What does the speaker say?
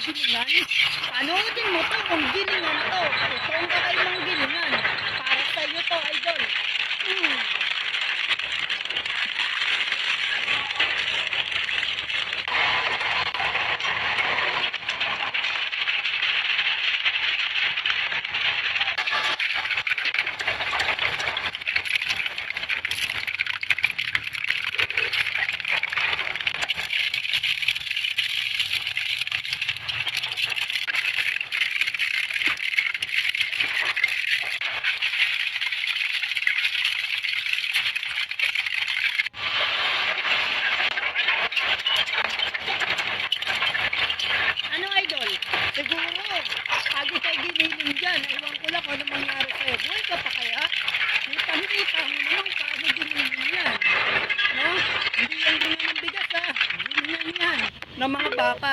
gilingan? Panoodin mo to kung gilingan to. Totoong kakaibang gilingan. Para sa iyo to, idol. Hmm. Ano, idol? Siguro, pag ikay giniling dyan, ewan ko lang kung ano mangyari sa'yo. Buhay ka pa kaya? Kitang-kita mo naman paano giniling yan. No? Hindi yan gina ng bigas ha. Gilingan yan. Ng mga baka.